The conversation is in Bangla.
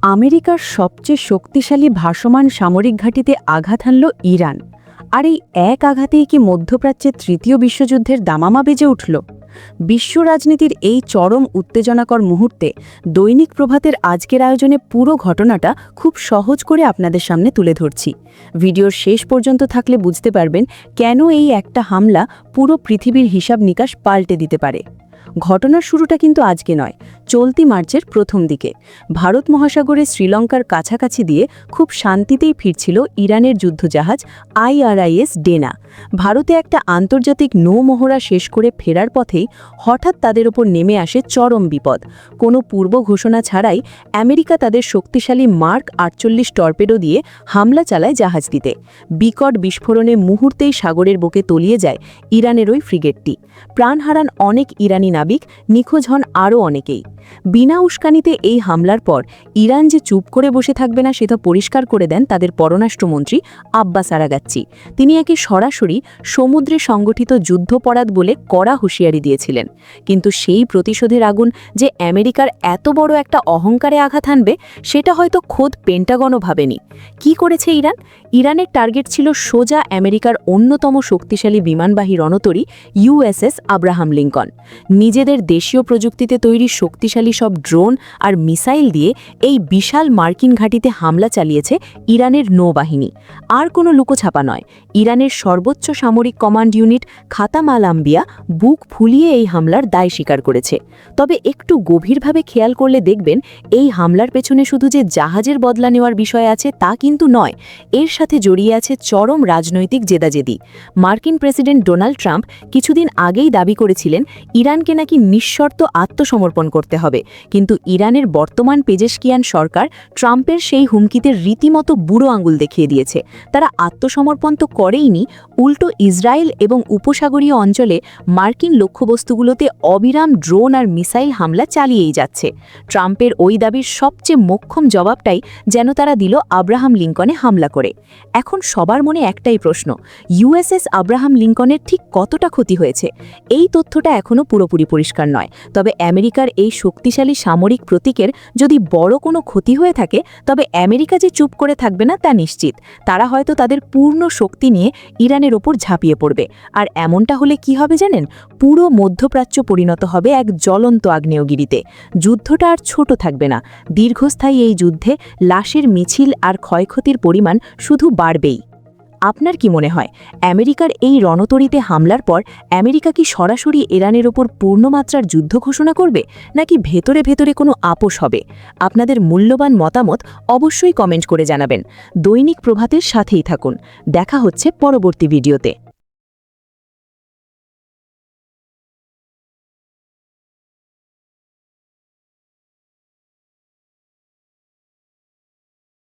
আমেরিকার সবচেয়ে শক্তিশালী ভাসমান সামরিক ঘাঁটিতে আঘাত হানল ইরান। আর এই এক আঘাতেই কি মধ্যপ্রাচ্যের তৃতীয় বিশ্বযুদ্ধের দামামা বেজে উঠল? বিশ্ব রাজনীতির এই চরম উত্তেজনাকর মুহূর্তে দৈনিক প্রভাতের আজকের আয়োজনে পুরো ঘটনাটা খুব সহজ করে আপনাদের সামনে তুলে ধরছি। ভিডিওর শেষ পর্যন্ত থাকলে বুঝতে পারবেন কেন এই একটা হামলা পুরো পৃথিবীর হিসাব নিকাশ পাল্টে দিতে পারে। ঘটনার শুরুটা কিন্তু আজকে নয়, চলতি মার্চের প্রথম দিকে ভারত মহাসাগরে শ্রীলঙ্কার কাছাকাছি দিয়ে খুব শান্তিতেই ফিরছিল ইরানের যুদ্ধজাহাজ IRIS ডেনা। ভারতে একটা আন্তর্জাতিক নৌমহড়া শেষ করে ফেরার পথেই হঠাৎ তাদের ওপর নেমে আসে চরম বিপদ। কোনো পূর্ব ঘোষণা ছাড়াই আমেরিকা তাদের শক্তিশালী মার্ক 48 টর্পেডো দিয়ে হামলা চালায় জাহাজটিতে। বিকট বিস্ফোরণে মুহূর্তেই সাগরের বুকে তলিয়ে যায় ইরানের ওই ফ্রিগেটটি। প্রাণ হারান অনেক ইরানি নাবিক, নিখোঁজ হন আরও অনেকেই। বিনা উস্কানিতে এই হামলার পর ইরান যে চুপ করে বসে থাকবে না সেটা পরিষ্কার করে দেন তাদের পররাষ্ট্রমন্ত্রী আব্বাস আরাগাচ্চি। তিনি একে সরাসরি সমুদ্রে সংগঠিত যুদ্ধপরাধ বলে কড়া হুঁশিয়ারি দিয়েছিলেন। কিন্তু সেই প্রতিশোধের আগুন যে আমেরিকার এত বড় একটা অহংকারে আঘাত হানবে সেটা হয়তো খোদ পেন্টাগনও ভাবেনি। কি করেছে ইরান? ইরানের টার্গেট ছিল সোজা আমেরিকার অন্যতম শক্তিশালী বিমানবাহী রণতরী USS আব্রাহাম লিঙ্কন। নিজেদের দেশীয় প্রযুক্তিতে তৈরি শক্তিশালী সব ড্রোন আর মিসাইল দিয়ে এই বিশাল মার্কিন ঘাঁটিতে হামলা চালিয়েছে ইরানের নৌবাহিনী। আর কোনো লুকোছাপা নয়, ইরানের সর্বোচ্চ সামরিক কমান্ড ইউনিট খাতাম আল আম্বিয়া বুক ফুলিয়ে এই হামলার দায় স্বীকার করেছে। তবে একটু গভীরভাবে খেয়াল করলে দেখবেন এই হামলার পেছনে শুধু যে জাহাজের বদলা নেওয়ার বিষয় আছে তা কিন্তু নয়, এর সাথে জড়িয়ে আছে চরম রাজনৈতিক জেদাজেদি। মার্কিন প্রেসিডেন্ট ডোনাল্ড ট্রাম্প কিছুদিন আগেই দাবি করেছিলেন ইরানকে নাকি নিঃশর্ত আত্মসমর্পণ করতে হবে, কিন্তু ইরানের বর্তমান পেজেশকিয়ান সরকার ট্রাম্পের সেই হুমকিতে রীতিমতো বুড়ো আঙুল দেখিয়ে দিয়েছে। তারা আত্মসমর্পণ তো করেইনি, উল্টো ইসরায়েল এবং উপসাগরীয় অঞ্চলে মার্কিন লক্ষ্যবস্তুগুলোতে অবিরাম ড্রোন আর মিসাইল হামলা চালিয়েই যাচ্ছে। ট্রাম্পের ওই দাবির সবচেয়ে মোক্ষম জবাবটাই যেন তারা দিল আব্রাহাম লিঙ্কনে হামলা করে। এখন সবার মনে একটাই প্রশ্ন, USS আব্রাহাম লিঙ্কনের ঠিক কতটা ক্ষতি হয়েছে? এই তথ্যটা এখনও পুরোপুরি পরিষ্কার নয়। তবে আমেরিকার এই শক্তিশালী সামরিক প্রতীকের যদি বড় কোনো ক্ষতি হয়ে থাকে, তবে আমেরিকা যে চুপ করে থাকবে না তা নিশ্চিত। তারা হয়তো তাদের পূর্ণ শক্তি নিয়ে ইরানের ওপর ঝাঁপিয়ে পড়বে। আর এমনটা হলে কি হবে জানেন? পুরো মধ্যপ্রাচ্য পরিণত হবে এক জ্বলন্ত আগ্নেয়গিরিতে। যুদ্ধটা আর ছোট থাকবে না। দীর্ঘস্থায়ী এই যুদ্ধে লাশের মিছিল আর ক্ষয়ক্ষতির পরিমাণ শুধু বাড়বেই। আপনার কি মনে হয়, আমেরিকার এই রণতরীতে হামলার পর আমেরিকা কি সরাসরি ইরানের ওপর পূর্ণমাত্রার যুদ্ধ ঘোষণা করবে, নাকি ভেতরে ভেতরে কোনো আপোষ হবে? আপনাদের মূল্যবান মতামত অবশ্যই কমেন্ট করে জানাবেন। দৈনিক প্রভাতের সাথেই থাকুন। দেখা হচ্ছে পরবর্তী ভিডিওতে।